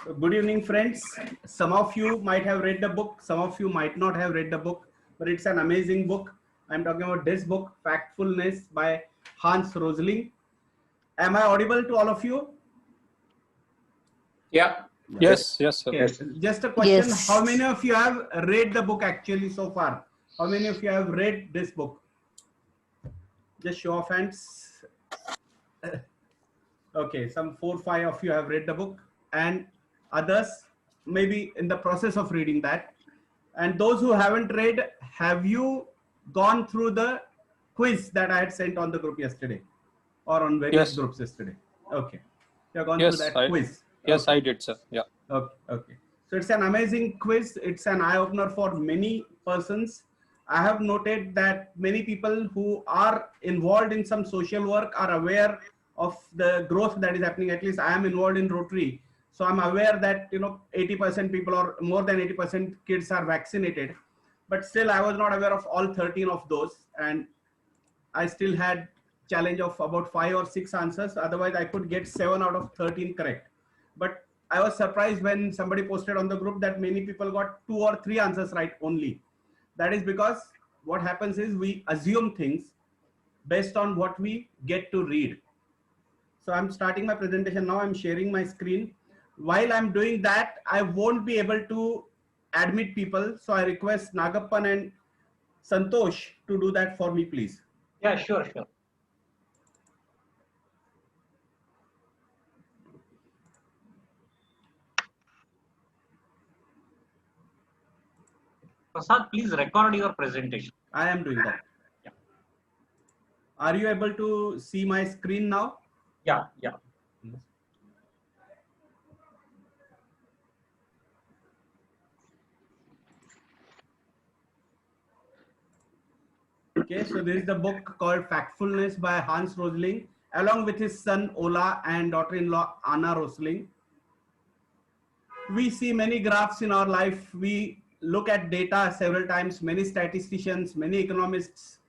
Good evening, friends. Some of you might have read the book, some of you might not have read the book, but it's an amazing book. I'm talking about this book, Factfulness by Hans Rosling. Am I audible to all of you? Yeah. Yes, yes, sir. Okay. Yes. Just a question. Yes. How many of you have read the book actually so far? How many of you have read this book? Just show of hands. Okay, some 4-5 of you have read the book, and others maybe in the process of reading that. And those who haven't read, have you gone through the quiz that I had sent on the group yesterday or on various Yes. groups yesterday? Okay, you have gone Yes, through that quiz. Yes, Okay. I did, sir. Yeah. Okay. So it's an amazing quiz. It's an eye-opener for many persons. I have noted that many people who are involved in some social work are aware of the growth that is happening. At least I am involved in Rotary. So I'm aware that 80% people or more than 80% kids are vaccinated. But still I was not aware of all 13 of those. And I still had challenge of about 5 or 6 answers. Otherwise I could get 7 out of 13 correct. But I was surprised when somebody posted on the group that many people got 2 or 3 answers right only. That is because what happens is we assume things based on what we get to read. So I'm starting my presentation now. I'm sharing my screen. While I'm doing that, I won't be able to admit people. So I request Nagappan and Santosh to do that for me, please. Yeah, sure. Prasad, please record your presentation. I am doing that. Yeah. Are you able to see my screen now? Yeah. Okay, so there is the book called Factfulness by Hans Rosling, along with his son Ola and daughter-in-law Anna Rosling. We see many graphs in our life. We look at data several times. Many statisticians, many economists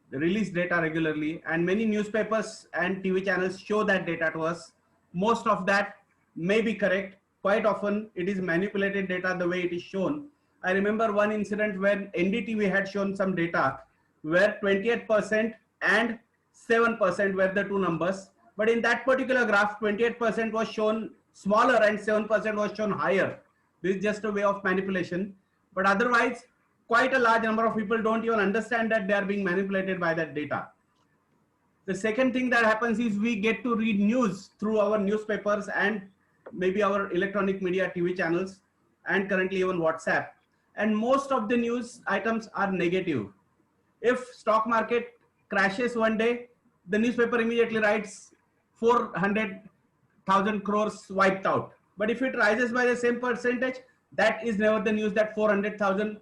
release data regularly, and many newspapers and TV channels show that data to us. Most of that may be correct. Quite often it is manipulated data the way it is shown. I remember one incident when NDTV had shown some data where 28% and 7% were the two numbers. But in that particular graph, 28% was shown smaller and 7% was shown higher. This is just a way of manipulation. But otherwise, quite a large number of people don't even understand that they are being manipulated by that data. The second thing that happens is we get to read news through our newspapers and maybe our electronic media TV channels and currently even WhatsApp. And most of the news items are negative. If stock market crashes one day, the newspaper immediately writes 400,000 crores wiped out. But if it rises by the same percentage, that is never the news that 400,000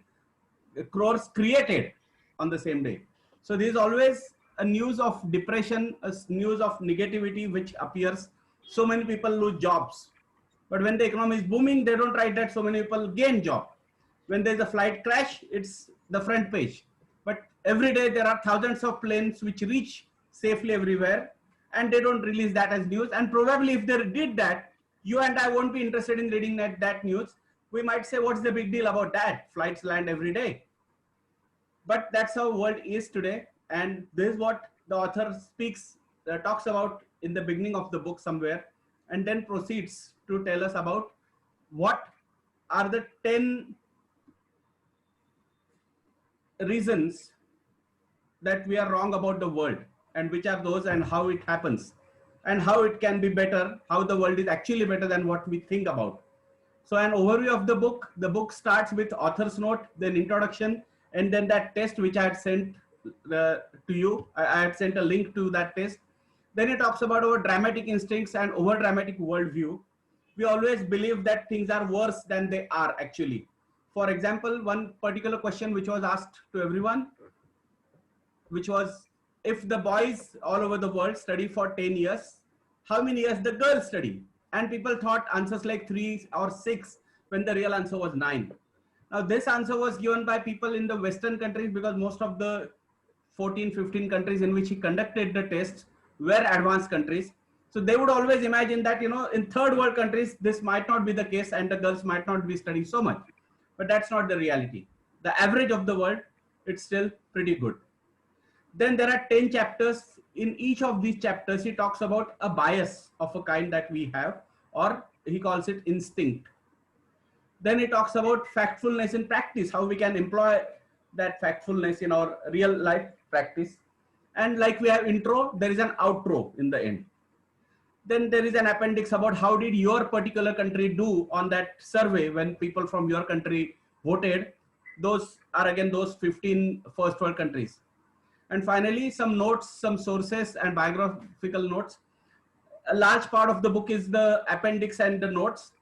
crores created on the same day. So there is always a news of depression, a news of negativity which appears. So many people lose jobs. But when the economy is booming, they don't write that so many people gain job. When there's a flight crash, it's the front page. But every day there are thousands of planes which reach safely everywhere, and they don't release that as news. And probably if they did that, you and I won't be interested in reading that news. We might say, what's the big deal about that? Flights land every day. But that's how the world is today. And this is what the author talks about in the beginning of the book somewhere, and then proceeds to tell us about what are the 10 reasons that we are wrong about the world, and which are those, and how it happens, and how it can be better, how the world is actually better than what we think about. So an overview of the book starts with author's note, then introduction, and then that test which I had sent to you. I had sent a link to that test. Then it talks about our dramatic instincts and over dramatic worldview. We always believe that things are worse than they are actually. For example, one particular question which was asked to everyone, which was, if the boys all over the world study for 10 years, how many years the girls study? And people thought answers like 3 or 6 when the real answer was 9. Now this answer was given by people in the Western countries because most of the 14, 15 countries in which he conducted the tests were advanced countries. So they would always imagine that, in third world countries, this might not be the case and the girls might not be studying so much. But that's not the reality. The average of the world, it's still pretty good. Then there are 10 chapters. In each of these chapters, he talks about a bias of a kind that we have, or he calls it instinct. Then he talks about factfulness in practice, how we can employ that factfulness in our real life practice. And like we have intro, there is an outro in the end. Then there is an appendix about how did your particular country do on that survey when people from your country voted. Those are again those 15 first world countries. And finally, some notes, some sources and biographical notes. A large part of the book is the appendix and the notes.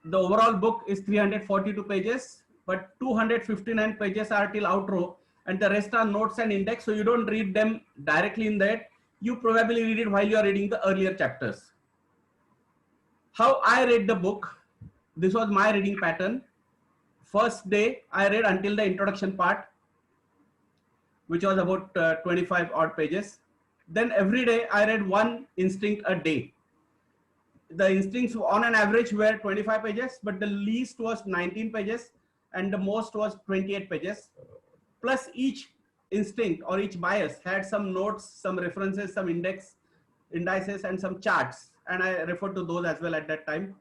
The overall book is 342 pages, but 259 pages are till outro, and the rest are notes and index. So you don't read them directly in that. You probably read it while you are reading the earlier chapters. How I read the book, this was my reading pattern. First day, I read until the introduction part, which was about 25 odd pages. Then every day I read one instinct a day. The instincts on an average were 25 pages, but the least was 19 pages and the most was 28 pages. Plus each instinct or each bias had some notes, some references, some indices and some charts. And I referred to those as well at that time.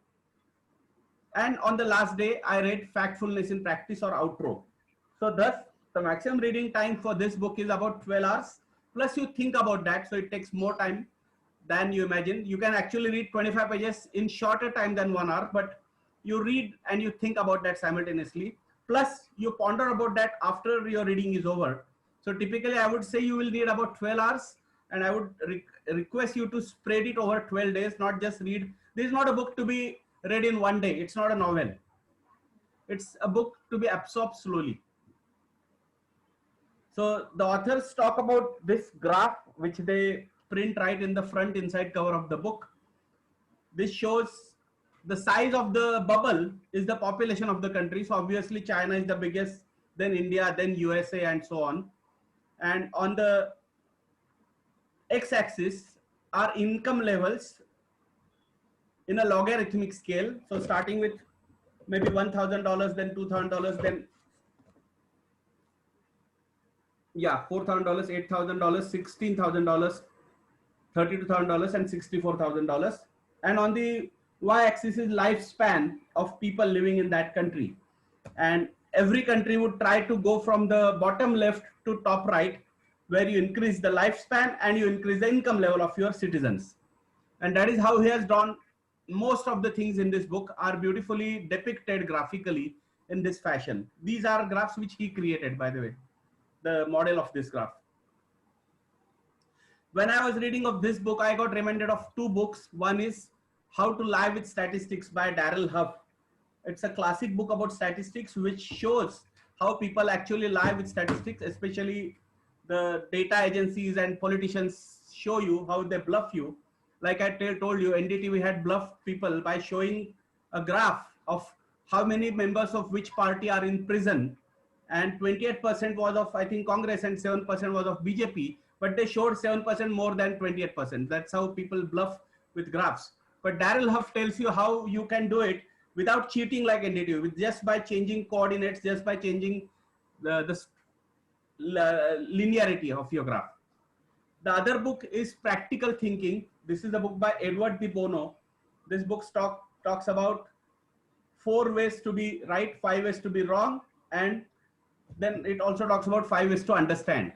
And on the last day, I read Factfulness in Practice or outro. So thus, the maximum reading time for this book is about 12 hours. Plus you think about that, so it takes more time than you imagine. You can actually read 25 pages in shorter time than 1 hour, but you read and you think about that simultaneously. Plus you ponder about that after your reading is over. So typically I would say you will need about 12 hours, and I would request you to spread it over 12 days, not just read. This is not a book to be read in one day. It's not a novel. It's a book to be absorbed slowly. So the authors talk about this graph, which they print right in the front inside cover of the book. This shows the size of the bubble is the population of the country. So obviously China is the biggest, then India, then USA, and so on. And on the x-axis are income levels in a logarithmic scale. So starting with maybe $1,000, then $2,000, then $4,000, $8,000, $16,000, $32,000, and $64,000. And on the y-axis is lifespan of people living in that country. And every country would try to go from the bottom left to top right, where you increase the lifespan and you increase the income level of your citizens. And that is how he has done. Most of the things in this book are beautifully depicted graphically in this fashion. These are graphs which he created, by the way, the model of this graph. When I was reading of this book, I got reminded of two books. One is How to Lie with Statistics by Darrell Huff. It's a classic book about statistics, which shows how people actually lie with statistics, especially the data agencies and politicians show you how they bluff you. Like I told you, NDTV had bluffed people by showing a graph of how many members of which party are in prison, and 28% was of, I think, Congress, and 7% was of BJP, but they showed 7% more than 28%. That's how people bluff with graphs. But Darrell Huff tells you how you can do it without cheating like NDTV, with just by changing coordinates, just by changing the linearity of your graph. The other book is Practical Thinking. This is a book by Edward de Bono. This book talks about 4 ways to be right, 5 ways to be wrong, and then it also talks about 5 ways to understand.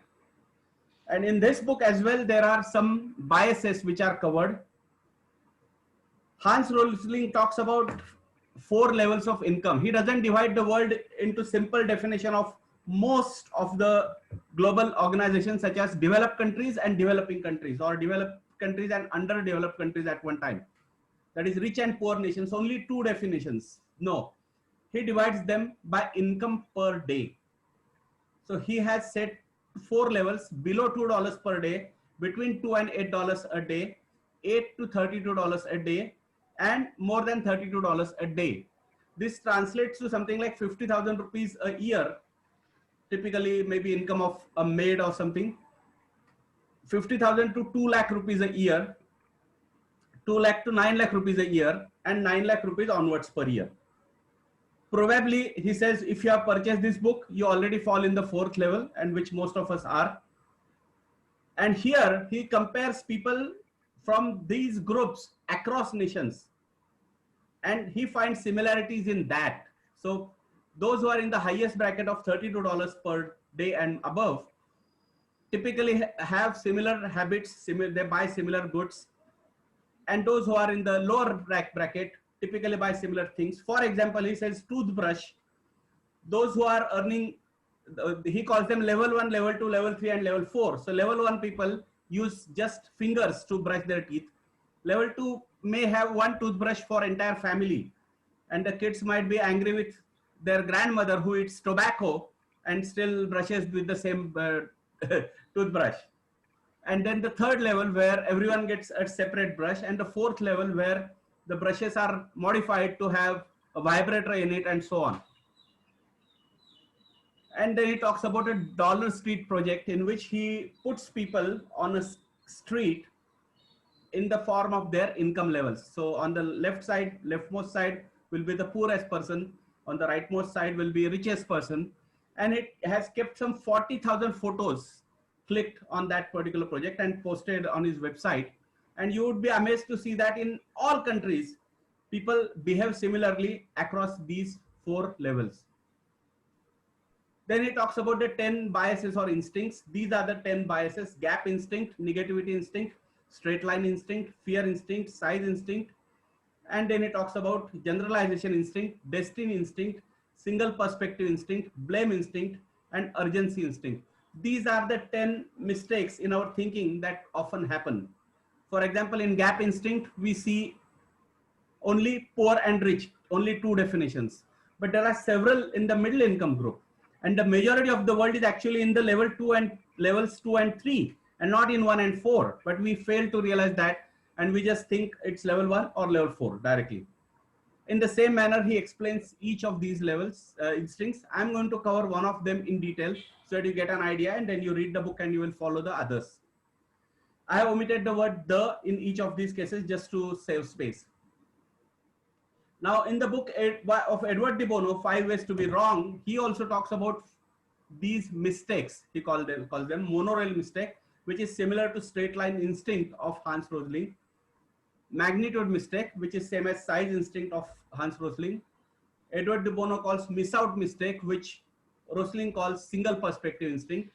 And in this book as well, there are some biases which are covered. Hans Rosling talks about 4 levels of income. He doesn't divide the world into simple definition of most of the global organizations, such as developed countries and developing countries, or developed countries and underdeveloped countries at one time. That is rich and poor nations, only 2 definitions. No, he divides them by income per day. So he has set 4 levels: below $2 per day, between $2 and $8 a day, $8 to $32 a day, and more than $32 a day. This translates to something like 50,000 rupees a year, typically maybe income of a maid or something. 50,000 to 2 lakh rupees a year, 2 lakh to 9 lakh rupees a year and 9 lakh rupees onwards per year. Probably, he says, if you have purchased this book, you already fall in the 4th level, and which most of us are. And here he compares people from these groups across nations, and he finds similarities in that. So those who are in the highest bracket of $32 per day and above typically have similar habits, they buy similar goods, and those who are in the lower bracket typically buy similar things. For example, he says toothbrush, those who are earning, he calls them level 1, level 2, level 3 and level 4. So level 1 people use just fingers to brush their teeth. Level 2 may have one toothbrush for entire family, and the kids might be angry with their grandmother who eats tobacco and still brushes with the same toothbrush. And then the third level where everyone gets a separate brush, and the fourth level where the brushes are modified to have a vibrator in it and so on. And then he talks about a dollar street project in which he puts people on a street in the form of their income levels. So on the left side, leftmost side will be the poorest person, on the rightmost side will be richest person, and it has kept some 40,000 photos clicked on that particular project and posted on his website. And you would be amazed to see that in all countries, people behave similarly across these 4 levels. Then he talks about the 10 biases or instincts. These are the 10 biases: gap instinct, negativity instinct, straight line instinct, fear instinct, size instinct. And then he talks about generalization instinct, destiny instinct, single perspective instinct, blame instinct, and urgency instinct. These are the 10 mistakes in our thinking that often happen. For example, in gap instinct, we see only poor and rich, only 2 definitions. But there are several in the middle income group. And the majority of the world is actually in the level 2 and levels 2 and 3 and not in 1 and 4. But we fail to realize that, and we just think it's level 1 or level 4 directly. In the same manner, he explains each of these levels, instincts. I'm going to cover one of them in detail so that you get an idea, and then you read the book and you will follow the others. I have omitted the word "the" in each of these cases just to save space. Now, in the book of Edward de Bono, 5 Ways to be Wrong, he also talks about these mistakes. He calls them monorail mistake, which is similar to straight line instinct of Hans Rosling; magnitude mistake, which is same as size instinct of Hans Rosling; Edward de Bono calls miss out mistake, which Rosling calls single perspective instinct;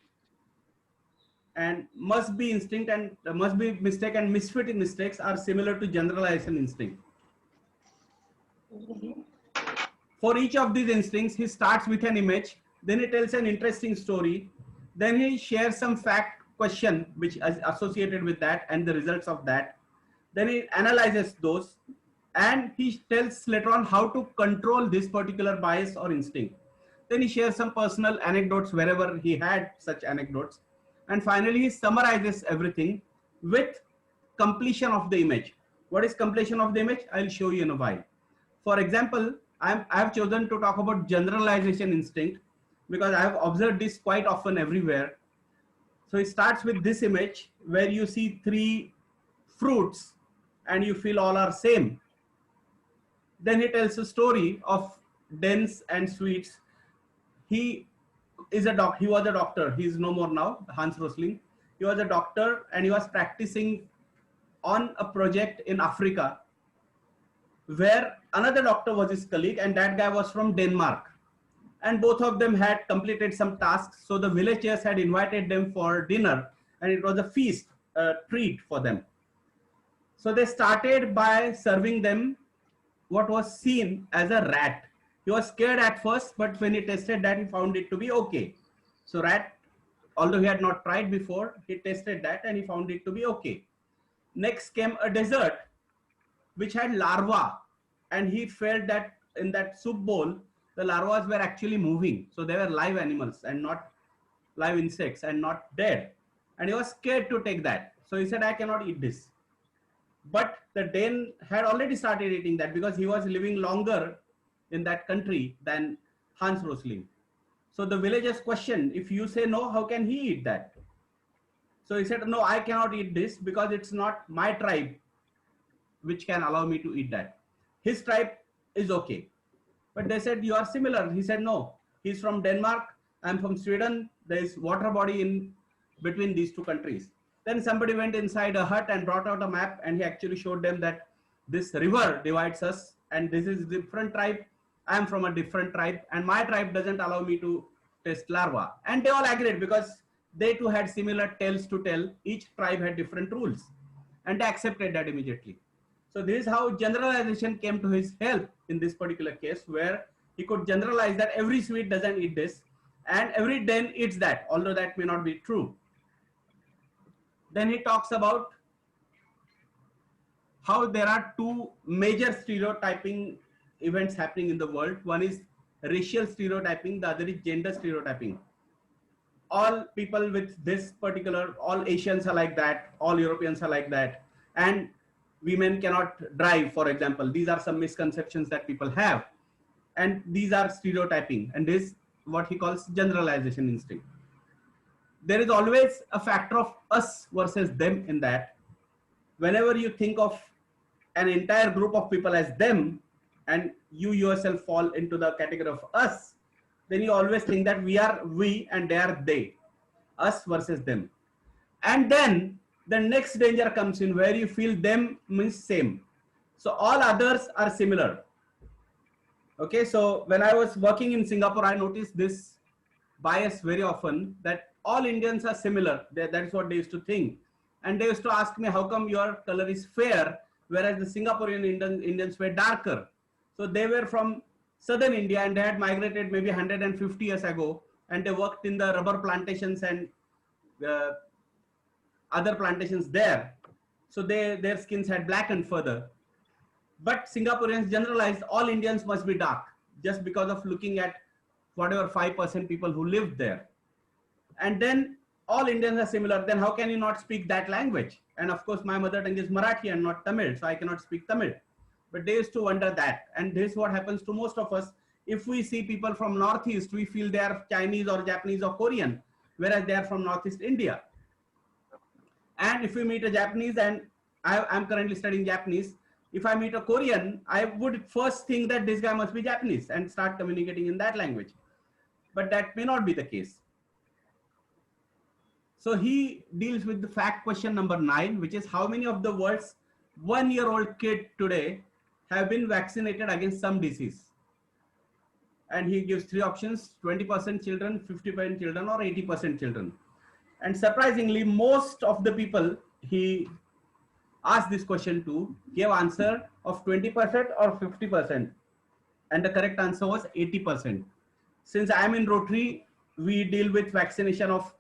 and must be instinct and must be mistake and misfit mistakes are similar to generalization instinct. For each of these instincts, he starts with an image, then he tells an interesting story, then he shares some fact question which is associated with that and the results of that. Then he analyzes those, and he tells later on how to control this particular bias or instinct. Then he shares some personal anecdotes wherever he had such anecdotes. And finally, he summarizes everything with completion of the image. What is completion of the image? I'll show you in a while. For example, I have chosen to talk about generalization instinct because I have observed this quite often everywhere. So it starts with this image where you see 3 fruits and you feel all are same. Then he tells a story of dense and sweets. He was a doctor. He is no more now, Hans Rosling. He was a doctor and he was practicing on a project in Africa where another doctor was his colleague, and that guy was from Denmark. And both of them had completed some tasks. So the villagers had invited them for dinner, and it was a feast, a treat for them. So they started by serving them what was seen as a rat. He was scared at first, but when he tested that, he found it to be okay. So rat, although he had not tried before, he tested that and he found it to be okay. Next came a dessert which had larvae, and he felt that in that soup bowl, the larvae were actually moving. So they were live animals and not live insects and not dead. And he was scared to take that. So he said, I cannot eat this. But the Dane had already started eating that because he was living longer in that country than Hans Rosling. So the villagers questioned, if you say no, how can he eat that? So he said, no, I cannot eat this because it's not my tribe which can allow me to eat that. His tribe is okay. But they said, you are similar. He said, no, he's from Denmark. I'm from Sweden. There is water body in between these two countries. Then somebody went inside a hut and brought out a map, and he actually showed them that this river divides us, and this is different tribe. I'm from a different tribe, and my tribe doesn't allow me to test larva. And they all agreed because they too had similar tales to tell. Each tribe had different rules, and they accepted that immediately. So this is how generalization came to his help in this particular case, where he could generalize that every Swede doesn't eat this and every Den eats that, although that may not be true. Then he talks about how there are two major stereotyping events happening in the world. One is racial stereotyping, the other is gender stereotyping. All people with this particular, all Asians are like that, all Europeans are like that, and women cannot drive, for example. These are some misconceptions that people have, and these are stereotyping, and this is what he calls generalization instinct. There is always a factor of us versus them in that. Whenever you think of an entire group of people as them, and you yourself fall into the category of us, then you always think that we are we and they are they, us versus them. And then the next danger comes in where you feel them means same. So all others are similar. Okay, so when I was working in Singapore, I noticed this bias very often, that all Indians are similar. That is what they used to think. And they used to ask me, how come your color is fair, whereas the Singaporean Indians were darker? So they were from southern India and they had migrated maybe 150 years ago, and they worked in the rubber plantations and other plantations there. So their skins had blackened further. But Singaporeans generalized all Indians must be dark just because of looking at whatever 5% people who lived there. And then all Indians are similar. Then how can you not speak that language? And of course, my mother tongue is Marathi and not Tamil, so I cannot speak Tamil. But they used to wonder that. And this is what happens to most of us. If we see people from Northeast, we feel they are Chinese or Japanese or Korean, whereas they are from Northeast India. And if we meet a Japanese, and I'm currently studying Japanese, if I meet a Korean, I would first think that this guy must be Japanese and start communicating in that language. But that may not be the case. So he deals with the fact question number 9, which is how many of the world's 1-year-old kid today have been vaccinated against some disease? And he gives 3 options: 20% children, 50% children, or 80% children. And surprisingly, most of the people he asked this question to gave answer of 20% or 50%. And the correct answer was 80%. Since I am in Rotary, we deal with vaccination of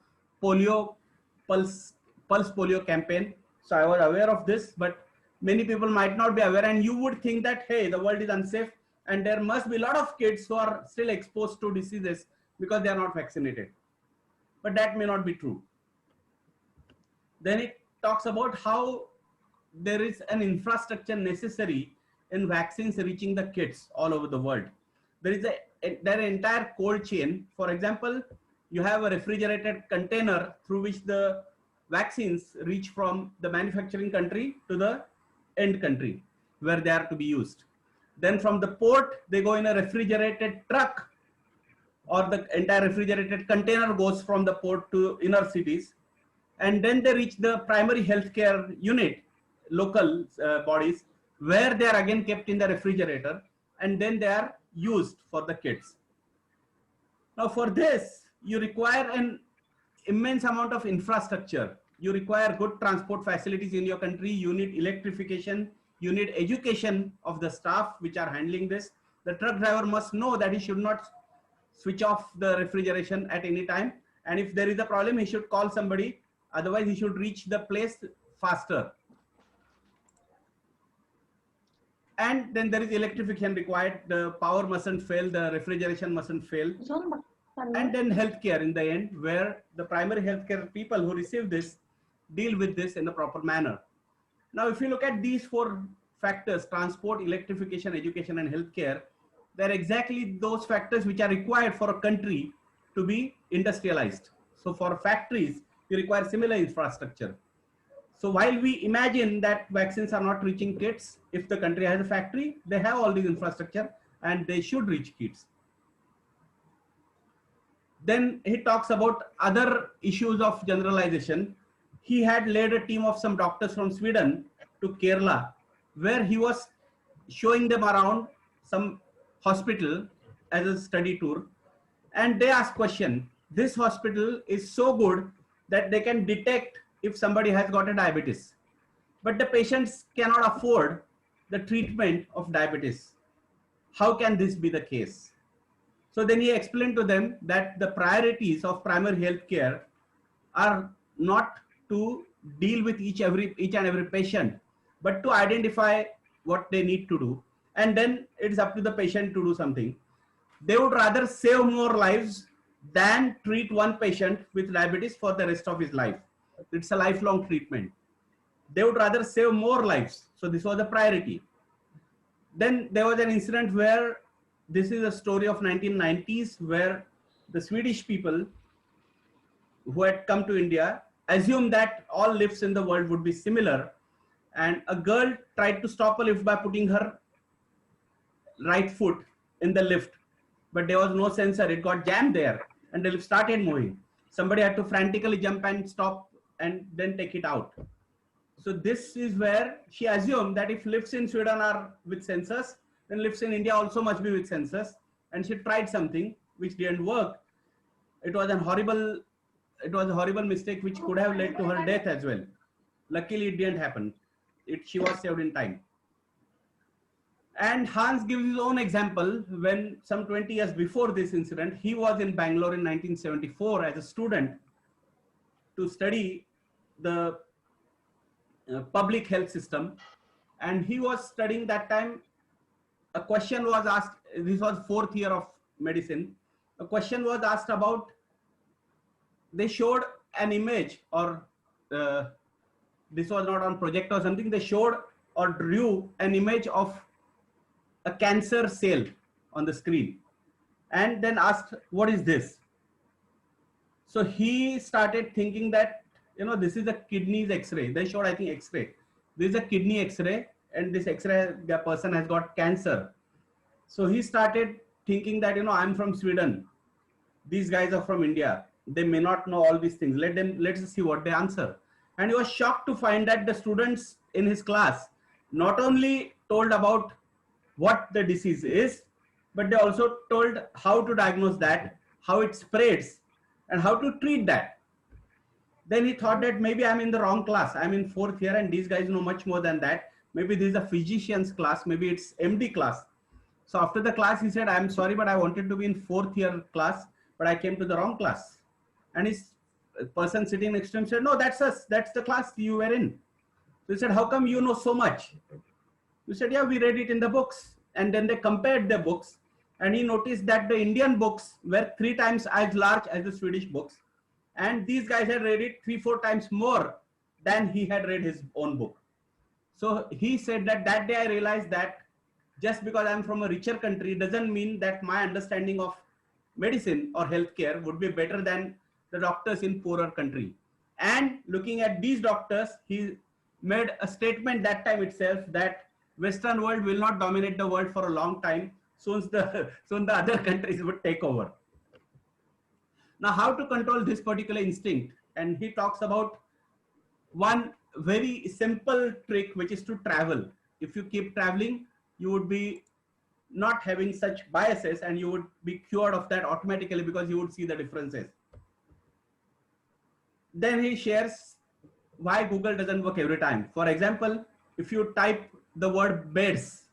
polio, pulse polio campaign. So I was aware of this, but many people might not be aware, and you would think that, hey, the world is unsafe and there must be a lot of kids who are still exposed to diseases because they are not vaccinated. But that may not be true. Then it talks about how there is an infrastructure necessary in vaccines reaching the kids all over the world. There is an entire cold chain. For example, you have a refrigerated container through which the vaccines reach from the manufacturing country to the end country where they are to be used. Then from the port, they go in a refrigerated truck, or the entire refrigerated container goes from the port to inner cities. And then they reach the primary healthcare unit, local bodies, where they are again kept in the refrigerator, and then they are used for the kids. Now for this, you require an immense amount of infrastructure. You require good transport facilities in your country. You need electrification. You need education of the staff which are handling this. The truck driver must know that he should not switch off the refrigeration at any time. And if there is a problem, he should call somebody. Otherwise, he should reach the place faster. And then there is electrification required. The power mustn't fail. The refrigeration mustn't fail. And then healthcare in the end, where the primary healthcare people who receive this deal with this in a proper manner. Now, if you look at these 4 factors, transport, electrification, education, and healthcare, they're exactly those factors which are required for a country to be industrialized. So for factories, you require similar infrastructure. So while we imagine that vaccines are not reaching kids, if the country has a factory, they have all these infrastructure and they should reach kids. Then he talks about other issues of generalization. He had led a team of some doctors from Sweden to Kerala, where he was showing them around some hospital as a study tour. And they asked question, this hospital is so good that they can detect if somebody has got a diabetes. But the patients cannot afford the treatment of diabetes. How can this be the case? So then he explained to them that the priorities of primary health care are not to deal with each and every patient, but to identify what they need to do. And then it's up to the patient to do something. They would rather save more lives than treat one patient with diabetes for the rest of his life. It's a lifelong treatment. They would rather save more lives. So this was a priority. Then there was an incident where, this is a story of 1990s, where the Swedish people who had come to India assumed that all lifts in the world would be similar, and a girl tried to stop a lift by putting her right foot in the lift, but there was no sensor. It got jammed there and the lift started moving. Somebody had to frantically jump and stop and then take it out. So this is where she assumed that if lifts in Sweden are with sensors, then lifts in India also must be with sensors. And she tried something which didn't work. It was a horrible mistake which could have led to her death as well. Luckily, it didn't happen. She was saved in time. And Hans gives his own example when some 20 years before this incident, he was in Bangalore in 1974 as a student to study the public health system. And he was studying that time. A question was asked, this was 4th year of medicine. A question was asked about, they showed an image, or this was not on project or something, they showed or drew an image of a cancer cell on the screen and then asked, what is this? So he started thinking that, this is a kidney's x-ray. They showed, I think, x-ray. This is a kidney x-ray, and this x-ray, the person has got cancer. So he started thinking that, I'm from Sweden. These guys are from India. They may not know all these things. Let's see what they answer. And he was shocked to find that the students in his class not only told about what the disease is, but they also told how to diagnose that, how it spreads, and how to treat that. Then he thought that maybe I'm in the wrong class. I'm in 4th year and these guys know much more than that. Maybe this is a physician's class. Maybe it's MD class. So after the class, he said, I'm sorry, but I wanted to be in 4th year class, but I came to the wrong class. And his person sitting next to him said, no, that's us. That's the class you were in. So he said, how come you know so much? He said, yeah, we read it in the books. And then they compared the books. And he noticed that the Indian books were 3 times as large as the Swedish books. And these guys had read it 3-4 times more than he had read his own book. So he said that day I realized that just because I'm from a richer country doesn't mean that my understanding of medicine or healthcare would be better than the doctors in poorer country. And looking at these doctors, he made a statement that time itself that Western world will not dominate the world for a long time. Soon the other countries would take over. Now, how to control this particular instinct? And he talks about one very simple trick, which is to travel. If you keep traveling, you would be not having such biases and you would be cured of that automatically because you would see the differences. Then he shares why Google doesn't work every time. For example, if you type the word beds,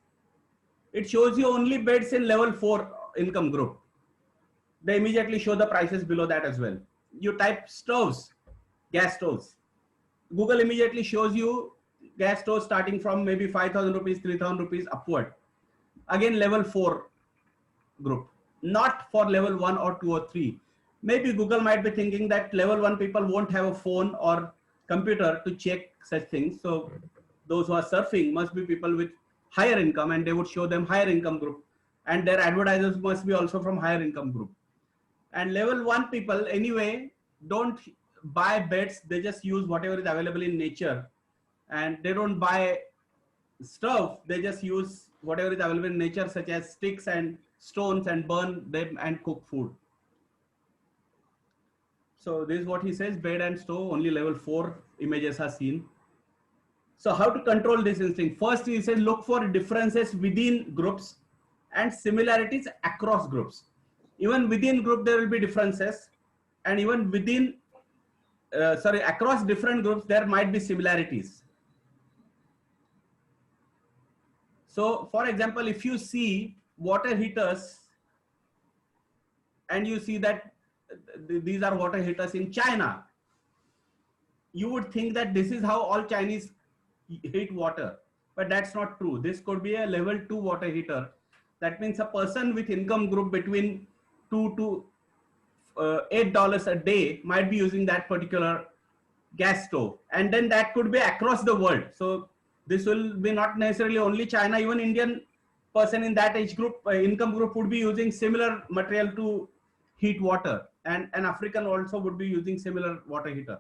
it shows you only beds in level 4 income group. They immediately show the prices below that as well. You type stoves, gas stoves. Google immediately shows you gas stoves starting from maybe 5,000 rupees, 3,000 rupees upward. Again, level 4 group, not for level 1 or 2 or 3. Maybe Google might be thinking that level 1 people won't have a phone or computer to check such things. So those who are surfing must be people with higher income and they would show them higher income group. And their advertisers must be also from higher income group. And level 1 people anyway don't buy beds. They just use whatever is available in nature and they don't buy stuff. They just use whatever is available in nature, such as sticks and stones, and burn them and cook food. So this is what he says: bed and stove, only level 4 images are seen. So how to control this instinct? First, he says look for differences within groups and similarities across groups. Even within group there will be differences, and even within across different groups there might be similarities. So for example, if you see water heaters and you see that these are water heaters in China, you would think that this is how all Chinese heat water, but that's not true. This could be a level 2 water heater. That means a person with income group between $2 to $8 a day might be using that particular gas stove, and then that could be across the world. So this will be not necessarily only China. Even Indian person in that age group, income group, would be using similar material to heat water, and an African also would be using similar water heater.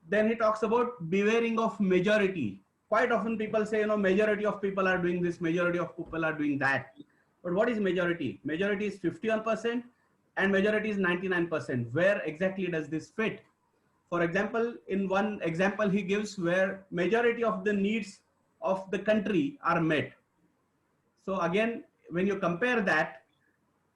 Then he talks about bewaring of majority. Quite often people say, majority of people are doing this, majority of people are doing that. But what is majority? Majority is 51% and majority is 99%. Where exactly does this fit? For example, in one example he gives where majority of the needs of the country are met. So again, when you compare that,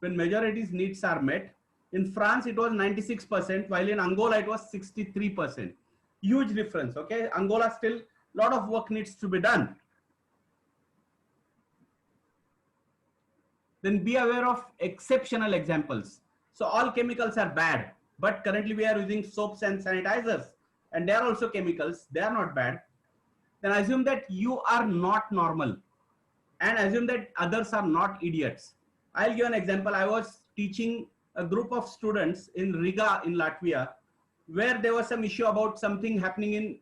when majority's needs are met, in France it was 96%, while in Angola it was 63%. Huge difference. Okay, Angola still a lot of work needs to be done. Then be aware of exceptional examples. So all chemicals are bad, but currently we are using soaps and sanitizers, and they are also chemicals. They are not bad. Then assume that you are not normal, and assume that others are not idiots. I'll give an example. I was teaching a group of students in Riga in Latvia, where there was some issue about something happening in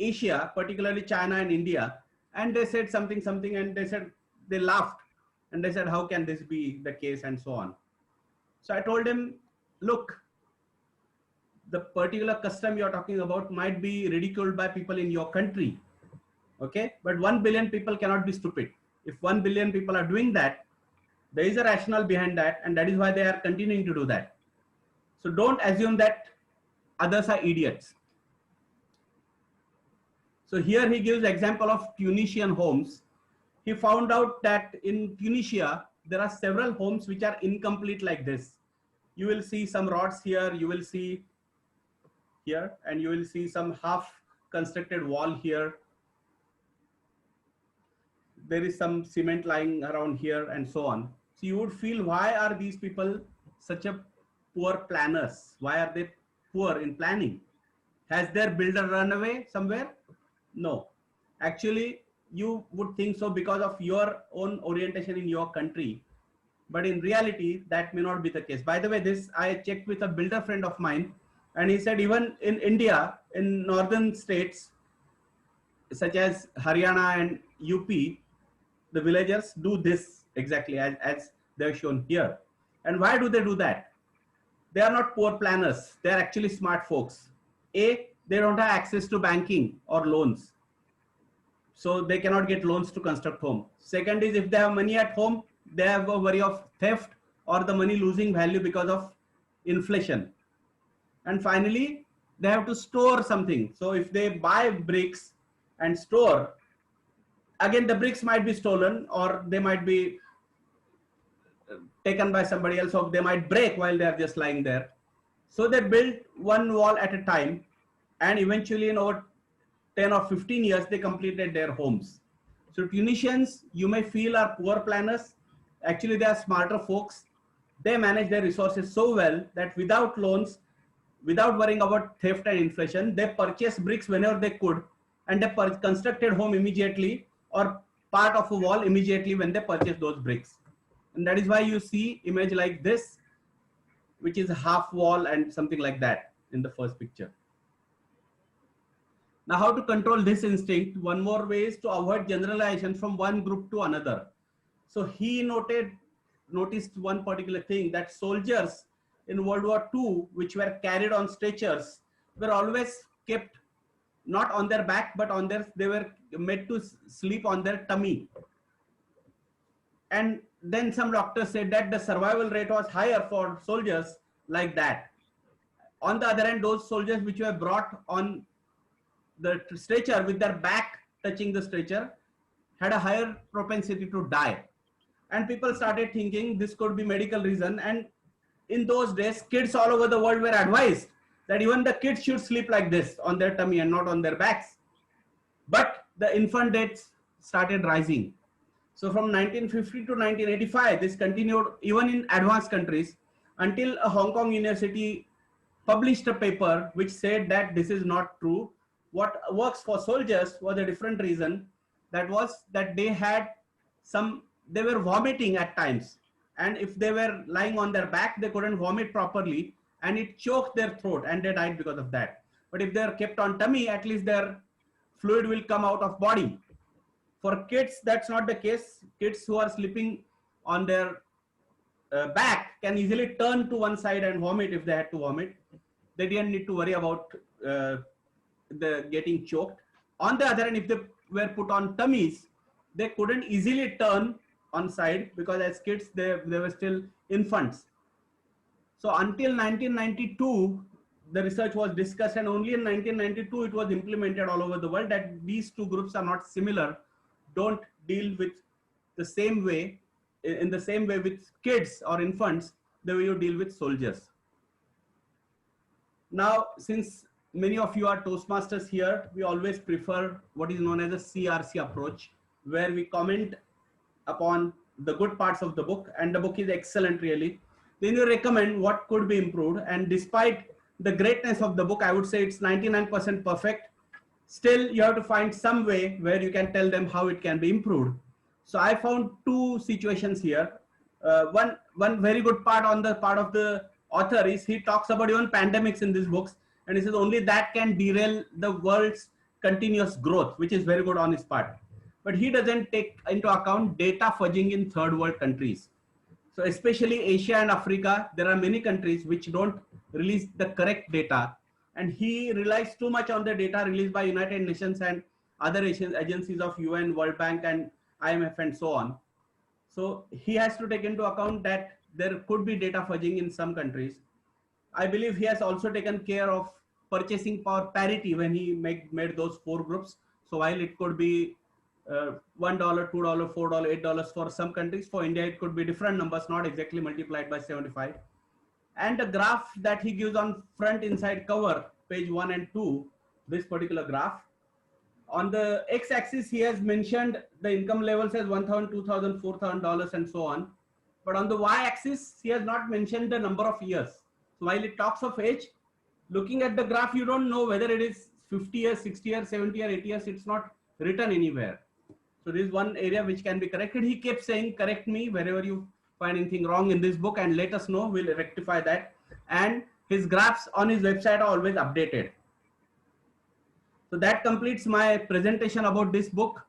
Asia, particularly China and India, and they said something, and they laughed, and they said, how can this be the case, and so on. So I told him, look, the particular custom you're talking about might be ridiculed by people in your country, okay, but 1 billion people cannot be stupid. If 1 billion people are doing that, there is a rationale behind that, and that is why they are continuing to do that. So don't assume that others are idiots. So here he gives example of Tunisian homes. He found out that in Tunisia, there are several homes which are incomplete like this. You will see some rods here, you will see here, and you will see some half constructed wall here. There is some cement lying around here, and so on. So you would feel, why are these people such a poor planners? Why are they poor in planning? Has their builder run away somewhere? No. Actually, you would think so because of your own orientation in your country. But in reality, that may not be the case. By the way, this I checked with a builder friend of mine, and he said even in India, in northern states, such as Haryana and UP, the villagers do this exactly as they're shown here. And why do they do that? They are not poor planners. They are actually smart folks. A, they don't have access to banking or loans, so they cannot get loans to construct home. Second is, if they have money at home, they have a worry of theft or the money losing value because of inflation. And finally, they have to store something. So if they buy bricks and store, again the bricks might be stolen, or they might be taken by somebody else, or they might break while they are just lying there. So they build one wall at a time, and eventually in over 10 or 15 years they completed their homes. So Tunisians, you may feel, are poor planners. Actually they are smarter folks. They manage their resources so well that without loans, without worrying about theft and inflation, they purchased bricks whenever they could, and they constructed home immediately, or part of a wall immediately when they purchased those bricks. And that is why you see image like this, which is a half wall and something like that in the first picture. Now, how to control this instinct? One more way is to avoid generalization from one group to another. So he noticed one particular thing, that soldiers in World War II, which were carried on stretchers, were always kept not on their back, but on their, they were made to sleep on their tummy. And then some doctors said that the survival rate was higher for soldiers like that. On the other hand, those soldiers which were brought on the stretcher with their back touching the stretcher had a higher propensity to die. And people started thinking this could be medical reason. And in those days, kids all over the world were advised that even the kids should sleep like this on their tummy and not on their backs. But the infant deaths started rising. So from 1950 to 1985, this continued even in advanced countries until a Hong Kong university published a paper which said that this is not true. What works for soldiers was a different reason. That was that they had some, they were vomiting at times. And if they were lying on their back, they couldn't vomit properly and it choked their throat and they died because of that. But if they're kept on tummy, at least their fluid will come out of body. For kids, that's not the case. Kids who are sleeping on their back can easily turn to one side and vomit if they had to vomit. They didn't need to worry about the getting choked. On the other hand, if they were put on tummies, they couldn't easily turn on side because as kids, they were still infants. So until 1992, the research was discussed, and only in 1992 it was implemented all over the world that these two groups are not similar, don't deal with the same way, in the same way with kids or infants, the way you deal with soldiers. Now, since many of you are Toastmasters here, we always prefer what is known as a CRC approach, where we comment upon the good parts of the book, and the book is excellent really. Then you recommend what could be improved, and despite the greatness of the book, I would say it's 99% perfect. Still, you have to find some way where you can tell them how it can be improved. So I found two situations here. One very good part on the part of the author is he talks about even pandemics in these books, and he says only that can derail the world's continuous growth, which is very good on his part. But he doesn't take into account data fudging in third world countries. So especially Asia and Africa, there are many countries which don't release the correct data, and he relies too much on the data released by United Nations and other agencies of UN, World Bank and IMF and so on. So he has to take into account that there could be data fudging in some countries. I believe he has also taken care of purchasing power parity when he made those four groups. So while it could be $1, $2, $4, $8 for some countries, for India it could be different numbers, not exactly multiplied by 75. And the graph that he gives on front inside cover, page 1 and 2, this particular graph, on the x-axis he has mentioned the income levels as $1,000, $2,000, $4,000 and so on. But on the y-axis he has not mentioned the number of years. So while it talks of age, looking at the graph, you don't know whether it is 50 years, 60 years, 70 years, 80 years. It's not written anywhere. So this is one area which can be corrected. He kept saying, correct me wherever you find anything wrong in this book and let us know, we'll rectify that. And his graphs on his website are always updated. So that completes my presentation about this book.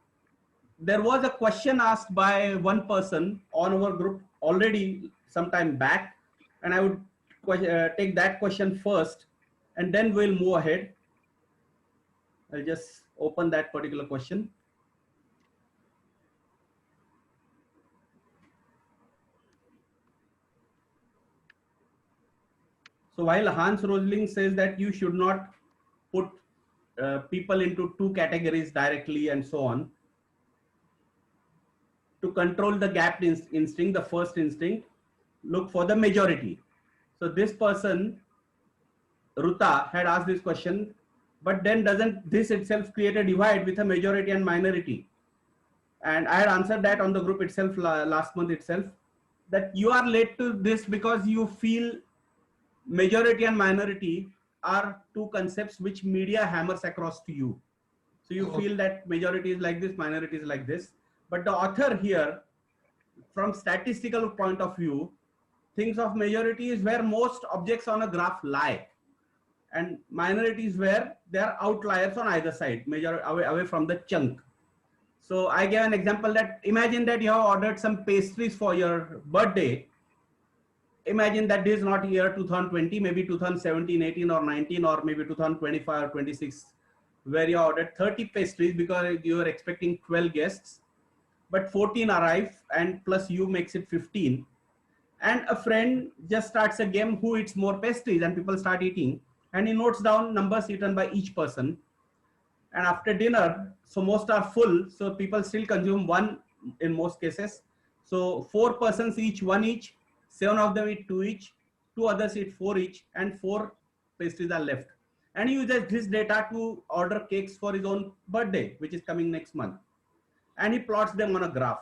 There was a question asked by one person on our group already some time back, and I would take that question first and then we'll move ahead. I'll just open that particular question. So while Hans Rosling says that you should not put people into two categories directly and so on, to control the gap instinct, the first instinct, look for the majority. So this person, Ruta, had asked this question, but then doesn't this itself create a divide with a majority and minority? And I had answered that on the group itself last month itself, that you are led to this because you feel majority and minority are two concepts which media hammers across to you. So you feel that majority is like this, minority is like this. But the author here, from statistical point of view, thinks of majority is where most objects on a graph lie, and minority is where there are outliers on either side, away from the chunk. So I gave an example that imagine that you have ordered some pastries for your birthday. Imagine that this is not year 2020, maybe 2017, 18 or 19, or maybe 2025 or 26, where you ordered 30 pastries because you were expecting 12 guests, but 14 arrive and plus you makes it 15. And a friend just starts a game who eats more pastries, and people start eating, and he notes down numbers eaten by each person. And after dinner, so most are full, so people still consume one in most cases. So 4 persons each, one each, 7 of them eat two each, two others eat four each, and 4 pastries are left. And he uses this data to order cakes for his own birthday, which is coming next month. And he plots them on a graph.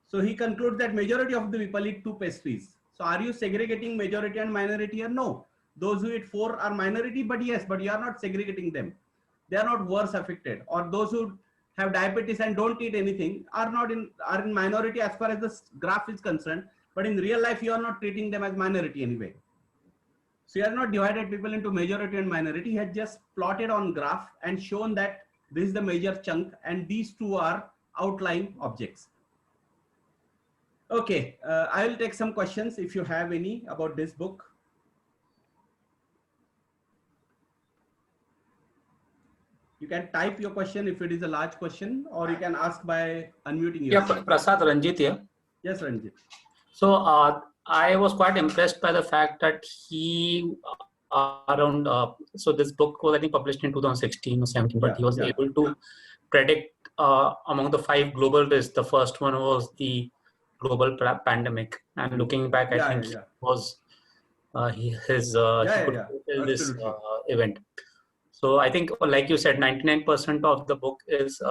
So he concludes that majority of the people eat 2 pastries. So are you segregating majority and minority here? No. Those who eat 4 are minority, but yes, but you are not segregating them. They are not worse affected. Or those who have diabetes and don't eat anything are in minority as far as the graph is concerned. But in real life, you are not treating them as minority anyway. So he has not divided people into majority and minority. He has just plotted on graph and shown that this is the major chunk and these two are outlying objects. Okay, I will take some questions if you have any about this book. You can type your question if it is a large question, or you can ask by unmuting yourself. Yeah, Prasad, Ranjit here. Yes, Ranjit. So I was quite impressed by the fact that he around, so this book was I think published in 2016 or 17, but he was able to predict among the 5 global risks. The first one was the global pandemic, and looking back, I think it was he could fulfill this event. So I think, like you said, 99% of the book is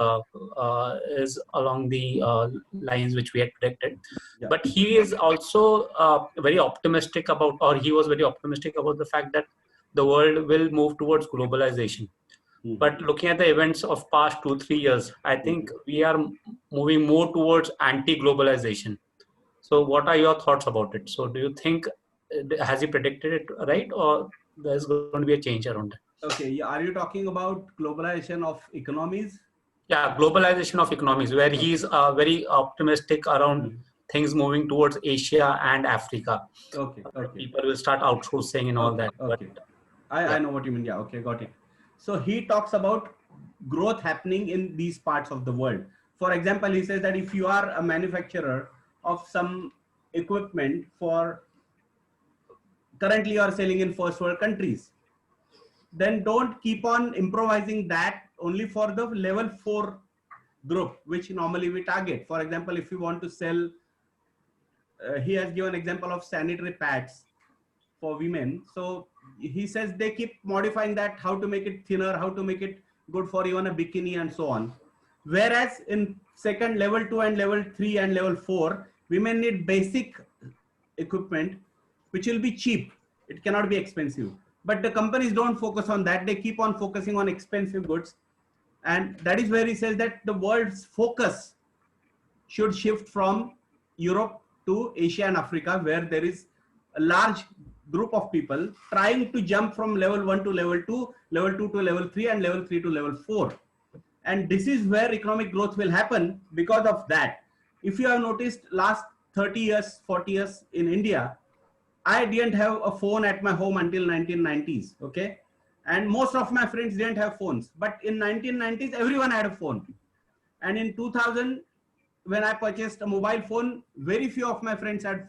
along the lines which we had predicted. But he is also very optimistic about, or he was very optimistic about the fact that the world will move towards globalization. But looking at the events of past 2-3 years, I think we are moving more towards anti-globalization. So what are your thoughts about it? So do you think, has he predicted it right, or there's going to be a change around it? Okay, are you talking about globalization of economies? Yeah, globalization of economies, where he's very optimistic around things moving towards Asia and Africa. Okay. People will start outsourcing and all that. Okay. I know what you mean. Yeah, okay, got it. So he talks about growth happening in these parts of the world. For example, he says that if you are a manufacturer of some equipment for currently you are selling in first world countries, then don't keep on improvising that only for the level 4 group, which normally we target. For example, if you want to sell, he has given example of sanitary pads for women. So he says they keep modifying that, how to make it thinner, how to make it good for even a bikini and so on. Whereas in second, level 2 and level 3 and level 4, women need basic equipment, which will be cheap. It cannot be expensive. But the companies don't focus on that. They keep on focusing on expensive goods. And that is where he says that the world's focus should shift from Europe to Asia and Africa, where there is a large group of people trying to jump from level 1 to level 2, level 2 to level 3, and level 3 to level 4. And this is where economic growth will happen because of that. If you have noticed, last 30 years, 40 years in India, I didn't have a phone at my home until 1990s, okay? And most of my friends didn't have phones. But in 1990s, everyone had a phone. And in 2000, when I purchased a mobile phone, very few of my friends had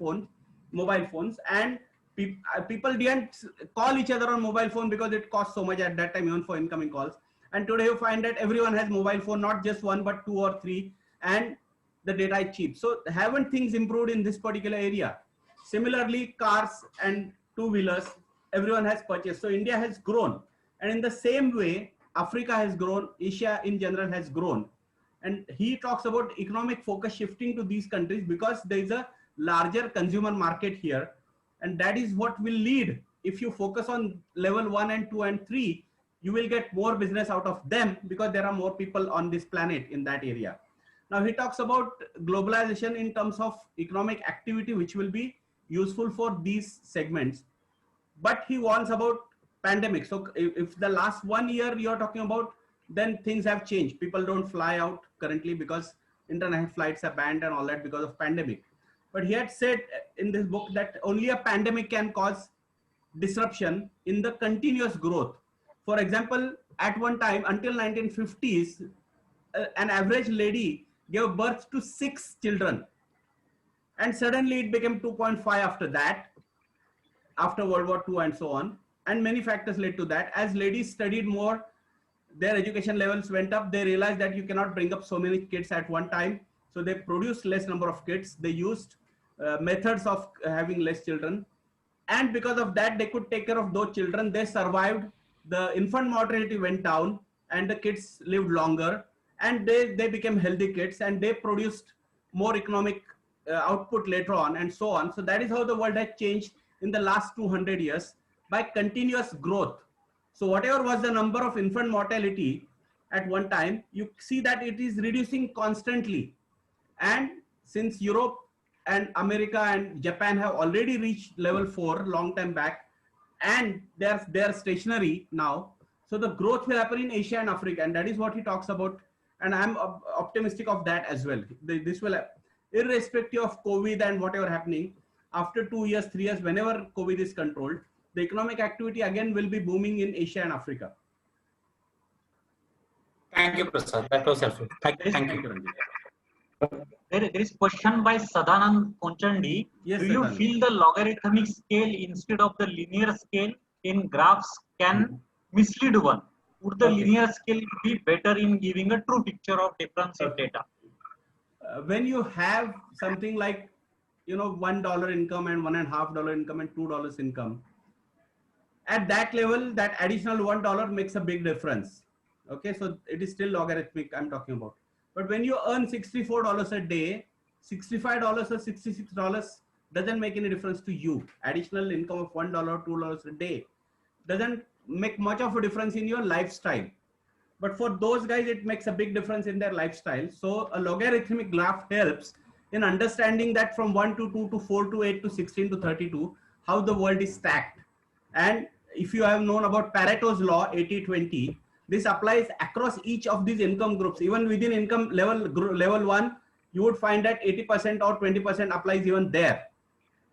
mobile phones. And people didn't call each other on mobile phone because it cost so much at that time, even for incoming calls. And today you find that everyone has mobile phone, not just one, but 2 or 3. And the data is cheap. So haven't things improved in this particular area? Similarly, cars and two-wheelers, everyone has purchased. So India has grown. And in the same way, Africa has grown, Asia in general has grown. And he talks about economic focus shifting to these countries because there is a larger consumer market here. And that is what will lead. If you focus on level 1 and 2 and 3, you will get more business out of them because there are more people on this planet in that area. Now he talks about globalization in terms of economic activity, which will be useful for these segments. But he warns about pandemic. So if the last 1 year you're talking about, then things have changed. People don't fly out currently because international flights are banned and all that because of pandemic. But he had said in this book that only a pandemic can cause disruption in the continuous growth. For example, at one time until 1950s, an average lady gave birth to 6 children, and suddenly it became 2.5 after that, after World War II and so on. And many factors led to that. As ladies studied more, their education levels went up. They realized that you cannot bring up so many kids at one time. So they produced less number of kids. They used methods of having less children. And because of that, they could take care of those children. They survived. The infant mortality went down and the kids lived longer. And they became healthy kids and they produced more economic output later on and so on. So that is how the world has changed in the last 200 years by continuous growth. So whatever was the number of infant mortality at one time, you see that it is reducing constantly. And since Europe and America and Japan have already reached level 4 long time back, and they're stationary now, so the growth will happen in Asia and Africa, and that is what he talks about. And I'm optimistic of that as well. This will, irrespective of COVID and whatever happening, after 2 years, 3 years, whenever COVID is controlled, the economic activity again will be booming in Asia and Africa. Thank you, Prasad. That was helpful. Thank you. Ranjit. There is question by Sadanand Konchandi. Yes, Do you Sadanand. feel the logarithmic scale instead of the linear scale in graphs can mislead one? Would the Okay. linear scale be better in giving a true picture of difference in data? When you have something like, $1 income and $1.50 income and $2 income, at that level, that additional $1 makes a big difference. Okay, so it is still logarithmic I'm talking about. But when you earn $64 a day, $65 or $66 doesn't make any difference to you. Additional income of $1 or $2 a day doesn't make much of a difference in your lifestyle. But for those guys, it makes a big difference in their lifestyle. So a logarithmic graph helps in understanding that from 1 to 2 to 4 to 8 to 16 to 32, how the world is stacked. And if you have known about Pareto's law, 80-20, this applies across each of these income groups. Even within income level 1, you would find that 80% or 20% applies even there.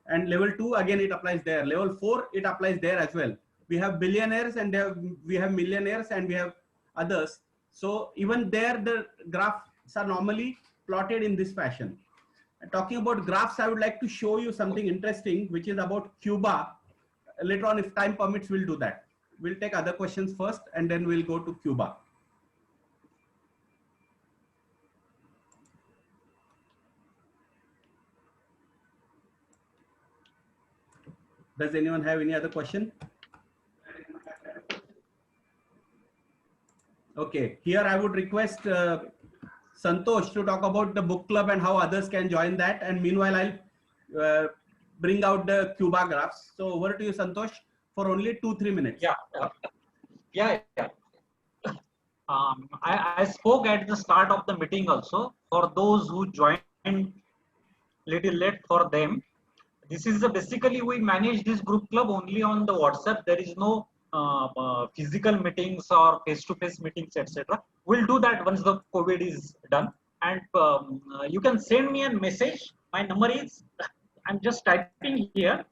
And level 2, again, it applies there. Level 4, it applies there as well. We have billionaires and we have millionaires and we have others. So even there, the graphs are normally plotted in this fashion. And talking about graphs, I would like to show you something interesting, which is about Cuba. Later on, if time permits, we'll do that. We'll take other questions first and then we'll go to Cuba. Does anyone have any other question? Okay, here I would request Santosh to talk about the book club and how others can join that. And meanwhile, I'll bring out the Cuba graphs. So over to you, Santosh, for only 2-3 minutes. Yeah. I spoke at the start of the meeting also. For those who joined little late for them, this is basically we manage this group club only on the WhatsApp. There is no physical meetings or face-to-face meetings, etc. We'll do that once the COVID is done. And you can send me a message. My number is, I'm just typing here,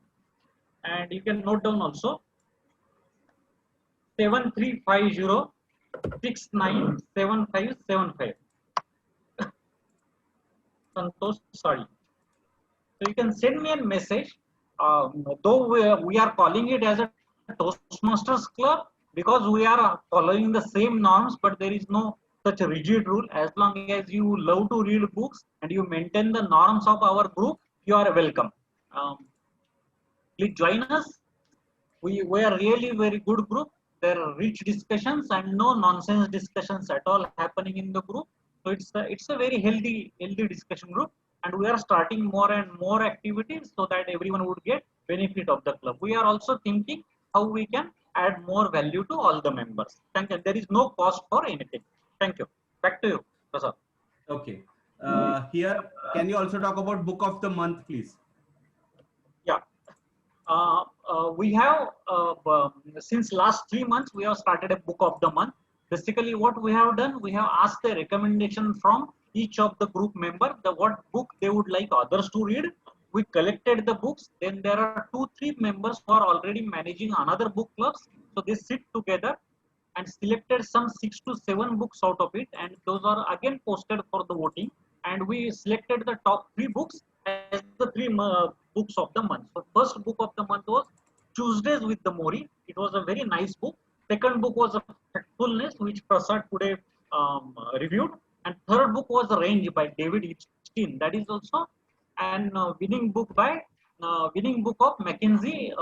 and you can note down also, 7350 697575. Santosh, sorry. So you can send me a message. Though we are calling it as a Toastmasters Club, because we are following the same norms, but there is no such a rigid rule. As long as you love to read books and you maintain the norms of our group, you are welcome. Please join us. We are really very good group. There are rich discussions and no nonsense discussions at all happening in the group. So it's a very healthy discussion group, and we are starting more and more activities so that everyone would get benefit of the club. We are also thinking how we can add more value to all the members. Thank you. There is no cost for anything. Thank you. Back to you, Prasad. Okay. Here, can you also talk about book of the month, please? Yeah. We have since last 3 months we have started a book of the month. Basically, what we have done, we have asked a recommendation from each of the group member, what book they would like others to read. We collected the books. Then there are 2-3 members who are already managing another book clubs. So they sit together and selected some 6 to 7 books out of it, and those are again posted for the voting, and we selected the top 3 books as the 3 books of the month. So first book of the month was Tuesdays with the Mori. It was a very nice book. Second book was Factfulness, which Prasad today reviewed, and third book was Range by David Epstein. That is also an winning book of McKinsey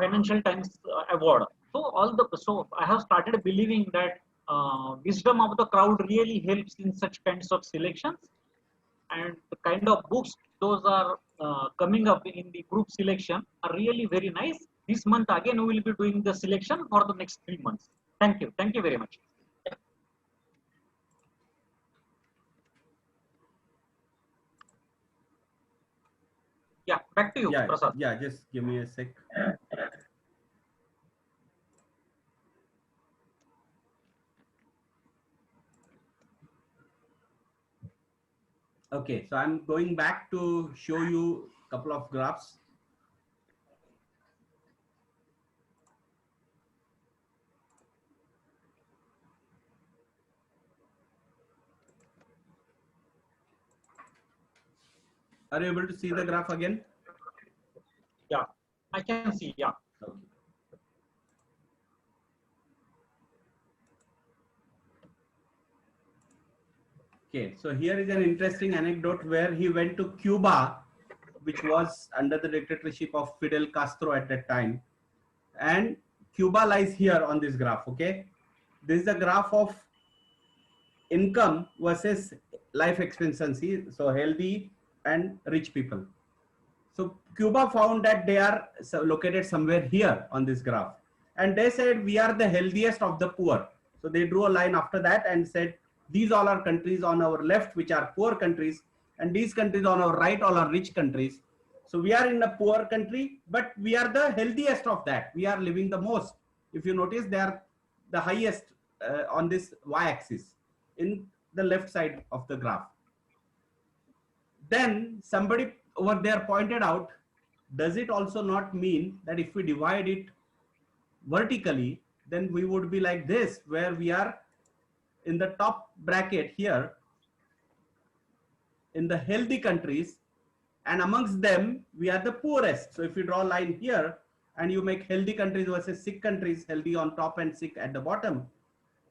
Financial Times Award. So I have started believing that wisdom of the crowd really helps in such kinds of selections, and the kind of books those are coming up in the group selection are really very nice. This month again we will be doing the selection for the next 3 months. Thank you very much. Yeah, back to you, Prasad. Yeah, just give me a sec. Okay, so I'm going back to show you a couple of graphs. Are you able to see the graph again? Yeah, I can see. Yeah. Okay. Okay, so here is an interesting anecdote where he went to Cuba, which was under the dictatorship of Fidel Castro at that time. And Cuba lies here on this graph, okay? This is the graph of income versus life expectancy, so healthy and rich people. So Cuba found that they are located somewhere here on this graph. And they said, we are the healthiest of the poor. So they drew a line after that and said, these all are countries on our left, which are poor countries. And these countries on our right, all are rich countries. So we are in a poor country, but we are the healthiest of that. We are living the most. If you notice, they are the highest on this y-axis in the left side of the graph. Then somebody over there pointed out, does it also not mean that if we divide it vertically, then we would be like this, where we are in the top bracket here in the healthy countries, and amongst them we are the poorest. So if you draw a line here and you make healthy countries versus sick countries, healthy on top and sick at the bottom,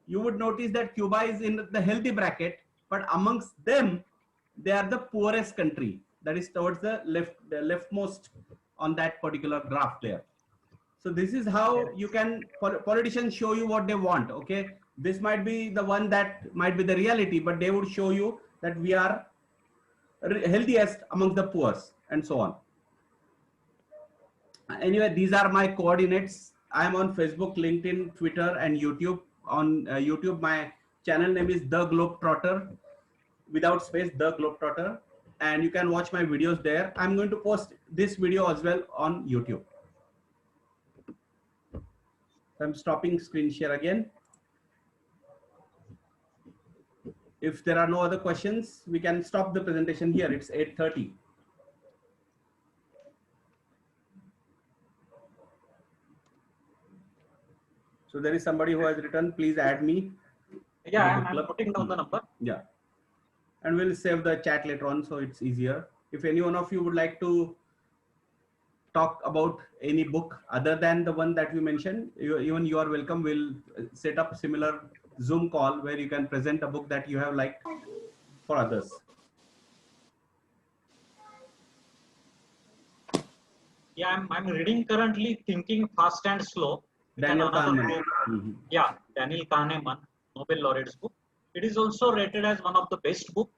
you would notice that Cuba is in the healthy bracket, but amongst them they are the poorest country, that is towards the leftmost on that particular graph there. So this is how you can, politicians show you what they want, okay? This might be the one that might be the reality, but they would show you that we are healthiest among the poor and so on. Anyway, these are my coordinates. I am on Facebook, LinkedIn, Twitter, and YouTube. On YouTube, my channel name is The Globetrotter, without space, The Globetrotter. And you can watch my videos there. I'm going to post this video as well on YouTube. I'm stopping screen share again. If there are no other questions, we can stop the presentation here. It's 8:30. So there is somebody who has written, please add me. Yeah, I'm putting down the number. Yeah. And we'll save the chat later on, so it's easier. If any one of you would like to talk about any book other than the one that we mentioned, even you are welcome. We'll set up similar Zoom call where you can present a book that you have liked for others. Yeah, I'm reading currently Thinking Fast and Slow. Daniel Kahneman. Yeah, Daniel Kahneman, Nobel laureate's book. It is also rated as one of the best books.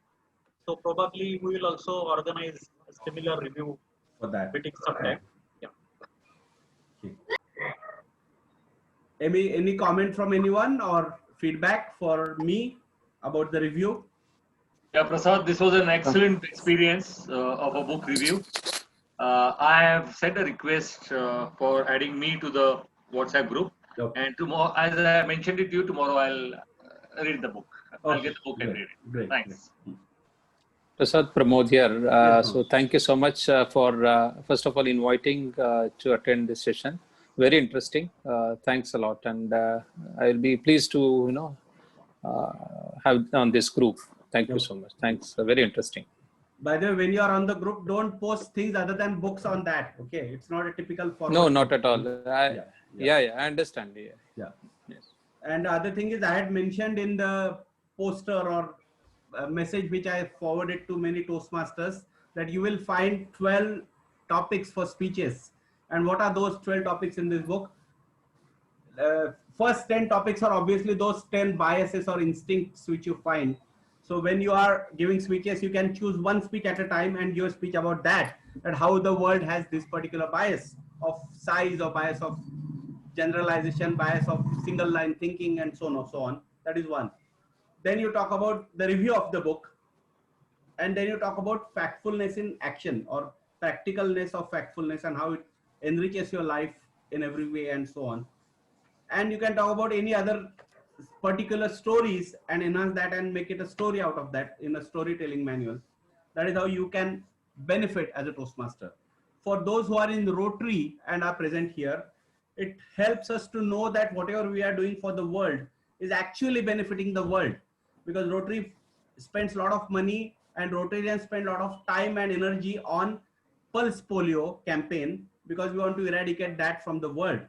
So probably we will also organize a similar review For that. meeting sometime. Yeah. Okay. Any comment from anyone or feedback for me about the review? Yeah, Prasad, this was an excellent experience of a book review. I have sent a request for adding me to the WhatsApp group. Okay. And tomorrow, as I mentioned it to you, tomorrow I'll read the book. I'll get the book and read it. Great. Thanks. Prasad, Pramod here. So thank you so much for, first of all, inviting to attend this session. very interesting. Thanks a lot, and I'll be pleased to have on this group. Thank you so much. Thanks. Very interesting. By the way, when you are on the group, don't post things other than books on that. Okay, it's not a typical format. No, not at all. I understand. Yeah. Yes. And the other thing is, I had mentioned in the poster or message which I forwarded to many Toastmasters that you will find 12 topics for speeches. And what are those 12 topics in this book? First 10 topics are obviously those 10 biases or instincts which you find. So when you are giving speeches, you can choose one speech at a time and give a speech about that, and how the world has this particular bias of size, or bias of generalization, bias of single line thinking, and so on and so on. That is one. Then you talk about the review of the book, and then you talk about factfulness in action, or practicalness of factfulness, and how it enriches your life in every way, and so on. And you can talk about any other particular stories and enhance that and make it a story out of that in a storytelling manual. That is how you can benefit as a Toastmaster. For those who are in Rotary and are present here, it helps us to know that whatever we are doing for the world is actually benefiting the world, because Rotary spends a lot of money and Rotarians spend a lot of time and energy on pulse polio campaign, because we want to eradicate that from the world.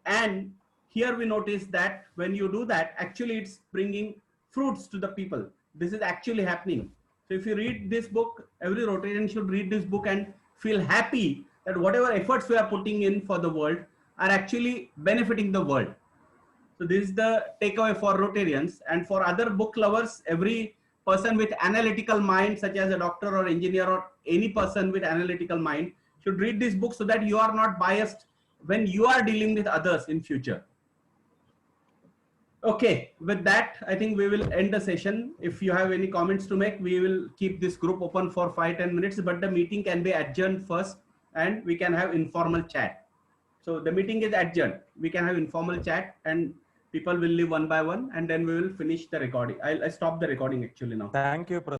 And here we notice that when you do that, actually it's bringing fruits to the people. This is actually happening. So if you read this book, every Rotarian should read this book and feel happy that whatever efforts we are putting in for the world are actually benefiting the world. So this is the takeaway for Rotarians. And for other book lovers, every person with analytical mind, such as a doctor or engineer or any person with analytical mind, should read this book so that you are not biased when you are dealing with others in future. Okay, with that, I think we will end the session. If you have any comments to make, we will keep this group open for 5-10 minutes, but the meeting can be adjourned first and we can have informal chat. So the meeting is adjourned. We can have informal chat and people will leave one by one, and then we will finish the recording. I'll stop the recording actually now. Thank you, Prasad.